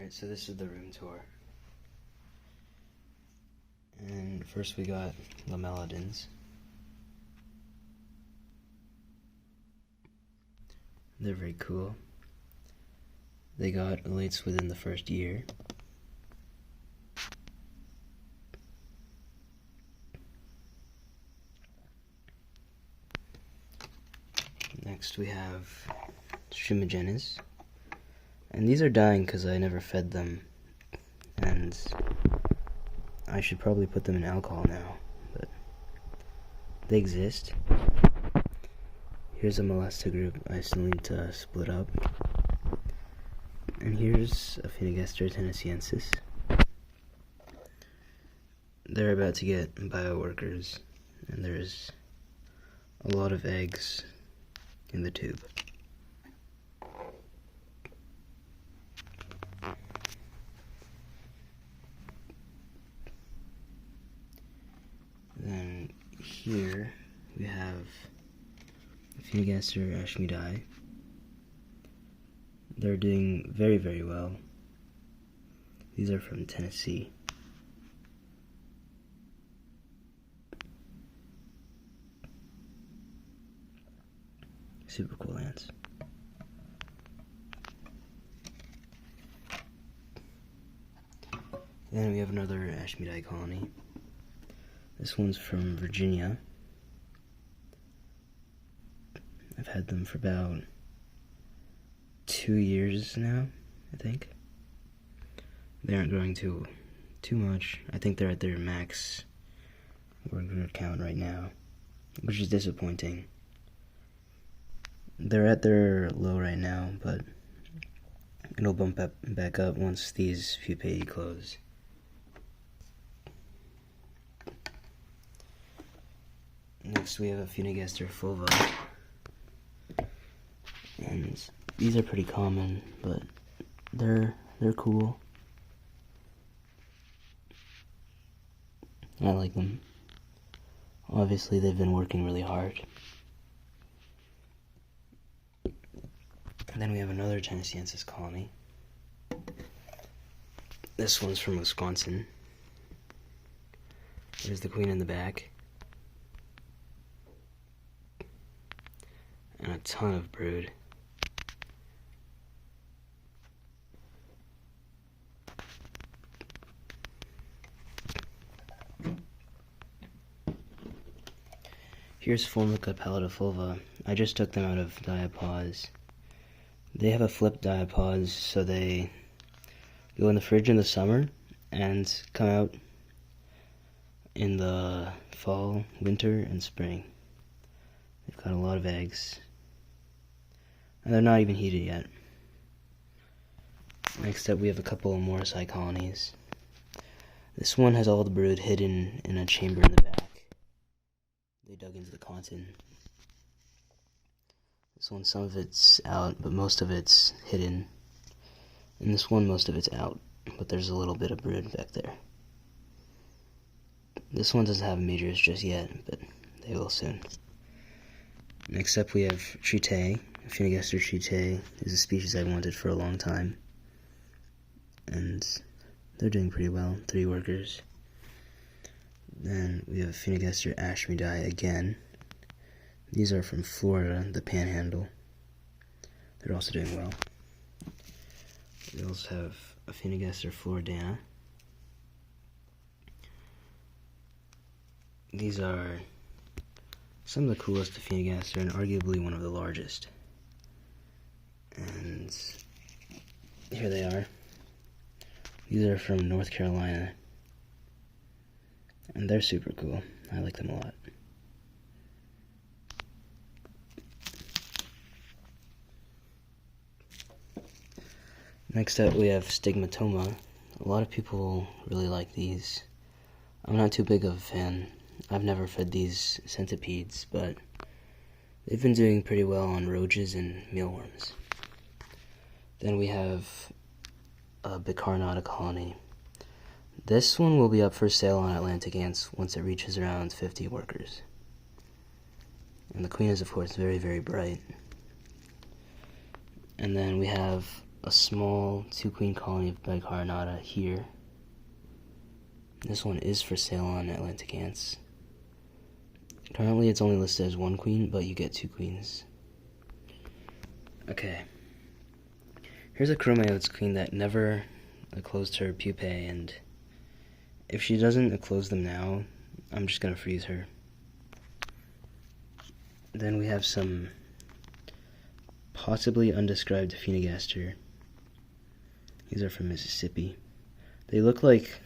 Alright, so this is the room tour. And first we got Lamelodons. They're very cool. They got elates within the first year. Next we have Schumagenes. And these are dying because I never fed them. And I should probably put them in alcohol now, but they exist. Here's a molesta group I still need to split up. And here's Aphaenogaster tennesseeensis. They're about to get bioworkers, and there's a lot of eggs in the tube. Then here we have Aphaenogaster ashmedii. They're doing very, very well. These are from Tennessee. Super cool ants. Then we have another ashmedii colony. This one's from Virginia. I've had them for about 2 years now, I think. They aren't growing too much. I think they're at their max worker count right now, which is disappointing. They're at their low right now, but it'll bump back up once these pupae close. Next we have Aphaenogaster fulva. And these are pretty common, but they're cool. I like them. Obviously they've been working really hard. And then we have another tennesseeensis colony. This one's from Wisconsin. There's the queen in the back. And a ton of brood. Here's Formica pallidiflora. I just took them out of diapause. They have a flipped diapause, so they go in the fridge in the summer and come out in the fall, winter, and spring. They've got a lot of eggs. And they're not even heated yet. Next up we have a couple of Morrisi colonies. This one has all the brood hidden in a chamber in the back. They dug into the cotton. This one, some of it's out, but most of it's hidden. And this one, most of it's out, but there's a little bit of brood back there. This one doesn't have majors just yet, but they will soon. Next up we have Tritae. Aphaenogaster tritae is a species I wanted for a long time. And they're doing pretty well, 3 workers. Then we have Aphaenogaster ashmedii again. These are from Florida, the Panhandle. They're also doing well. We also have Aphaenogaster floridana. These are some of the coolest Aphaenogaster and arguably one of the largest. And here they are. These are from North Carolina. And they're super cool. I like them a lot. Next up we have Stigmatoma. A lot of people really like these. I'm not too big of a fan. I've never fed these centipedes, but they've been doing pretty well on roaches and mealworms. Then we have a Bicarnata colony. This one will be up for sale on Atlantic Ants once it reaches around 50 workers. And the queen is, of course, very, very bright. And then we have a small 2-queen colony of bicarinata here. This one is for sale on Atlantic Ants. Currently it's only listed as 1 queen, but you get 2 queens. Okay. Here's a Chromaeotes queen that never closed her pupae, and if she doesn't close them now, I'm just gonna freeze her. Then we have some possibly undescribed Phaenogaster. These are from Mississippi. They look like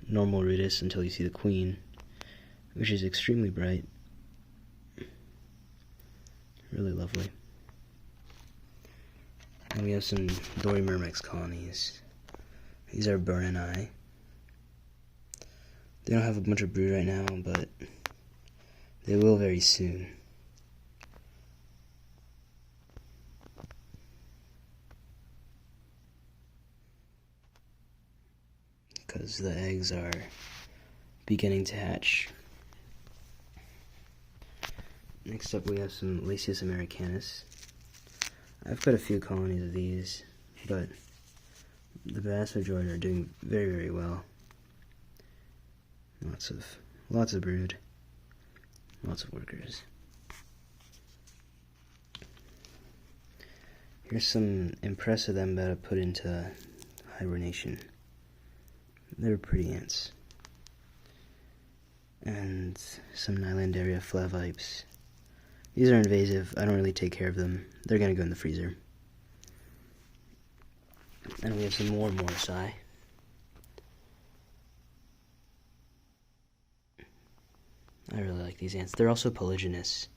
normal Rudis until you see the queen, which is extremely bright. Really lovely. And we have some Dory Myrmex colonies. These are Burnani. They don't have a bunch of brood right now, but they will very soon. Because the eggs are beginning to hatch. Next up we have some Lasius americanus. I've got a few colonies of these, but the vast majority are doing very, very well. Lots of brood, lots of workers. Here's some Impressa that I'm about to put into hibernation. They're pretty ants. And some Nylanderia flavipes. These are invasive. I don't really take care of them. They're gonna go in the freezer. And we have some more Morsi. I really like these ants. They're also polygynous,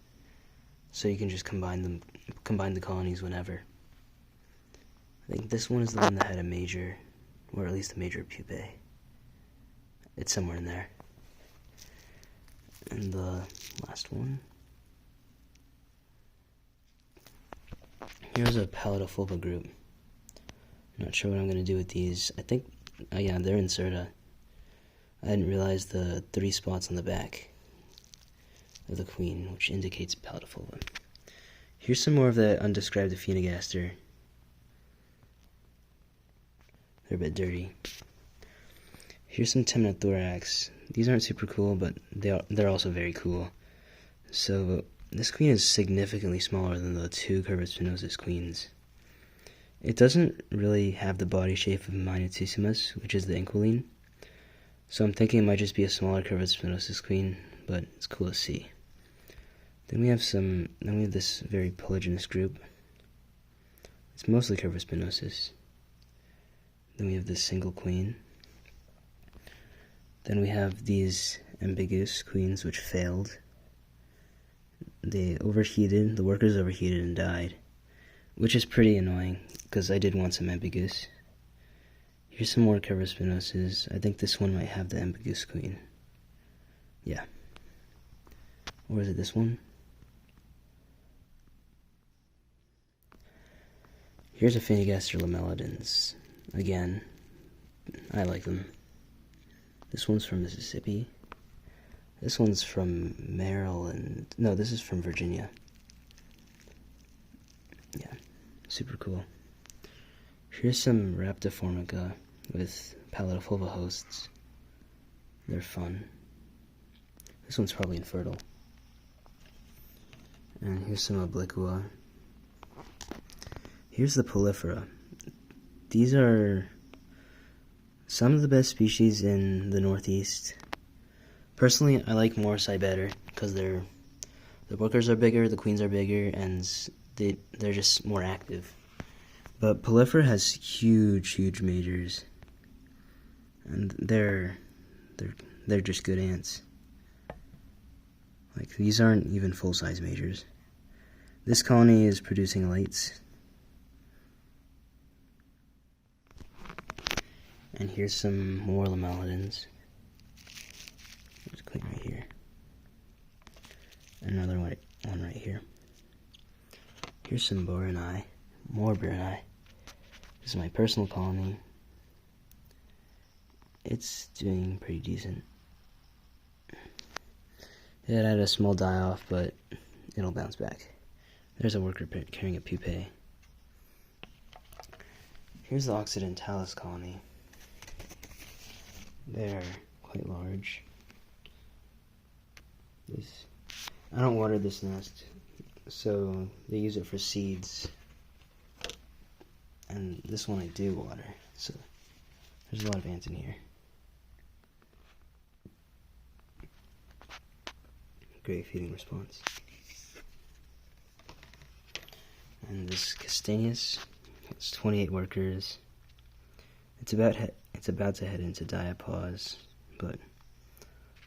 so you can just combine the colonies whenever. I think this one is the one that had a major, or at least a major pupae. It's somewhere in there. And the last one. Here's a Pallidifolva group. Not sure what I'm going to do with these. I think, oh yeah, they're Incerta. I didn't realize the 3 spots on the back of the queen, which indicates Pallidifolva. Here's some more of the undescribed Phaenogaster. They're a bit dirty. Here's some Temnothorax. These aren't super cool, but they're also very cool. So this queen is significantly smaller than the 2 Curvus spinosus queens. It doesn't really have the body shape of Minutussimus, which is the Inquiline. So I'm thinking it might just be a smaller Curvus spinosus queen, but it's cool to see. Then we have this very polygynous group. It's mostly Curvus spinosus. Then we have this single queen. Then we have these ambiguous queens which failed. They overheated, the workers overheated and died, which is pretty annoying because I did want some ambiguous. Here's some more Curvus spinosus. I think this one might have the ambiguous queen. Yeah. Or is it this one? Here's a Phaenogaster lamellidens. Again, I like them. This one's from Mississippi. This one's from Maryland. No, this is from Virginia. Yeah, super cool. Here's some Rhaptoformica with Pallidifolva hosts. They're fun. This one's probably infertile. And here's some Obliqua. Here's the Polyphora. These are some of the best species in the Northeast. Personally, I like Morsi better because the workers are bigger, the queens are bigger, and they're just more active. But Polyphora has huge majors, and they're just good ants. Like, these aren't even full-size majors. This colony is producing lights. And here's some more lamellidens. There's a queen right here. Another one right here. Here's some Burani. More Burani. This is my personal colony. It's doing pretty decent. It had a small die-off, but it'll bounce back. There's a worker carrying a pupae. Here's the occidentalis colony. They're quite large. I don't water this nest, so they use it for seeds. And this one I do water, so there's a lot of ants in here. Great feeding response. And this Castaneus, it's 28 workers. It's about to head into diapause, but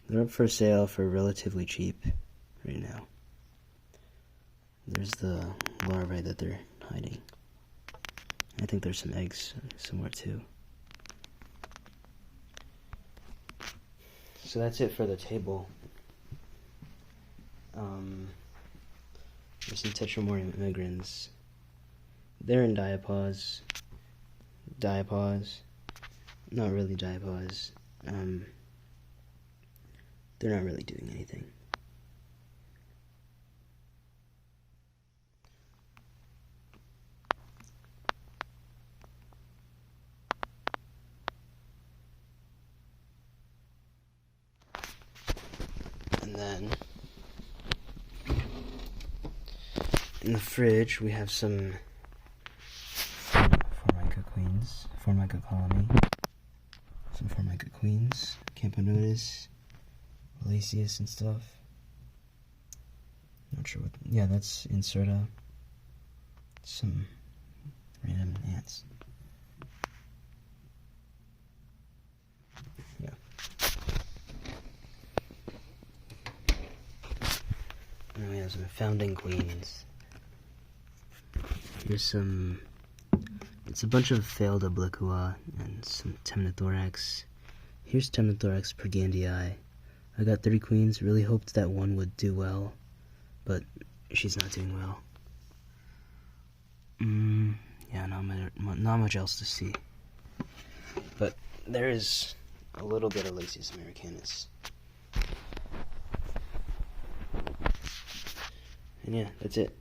they're up for sale for relatively cheap right now. There's the larvae that they're hiding. I think there's some eggs somewhere too. So that's it for the table. There's some Tetramorium immigrans. They're in diapause. Not really diapause. They're not really doing anything. And then in the fridge we have some Formica colony, some Formica queens, Camponotus, Lasius and stuff. Not sure what. Yeah, that's Incerta. Some random ants. Yeah. And we have some founding queens. Here's some. It's a bunch of failed Oblicua and some Temnothorax. Here's Temnothorax purgandii. I got 3 queens, really hoped that one would do well, but she's not doing well. Yeah, not much else to see. But there is a little bit of Lasius americanus. And yeah, that's it.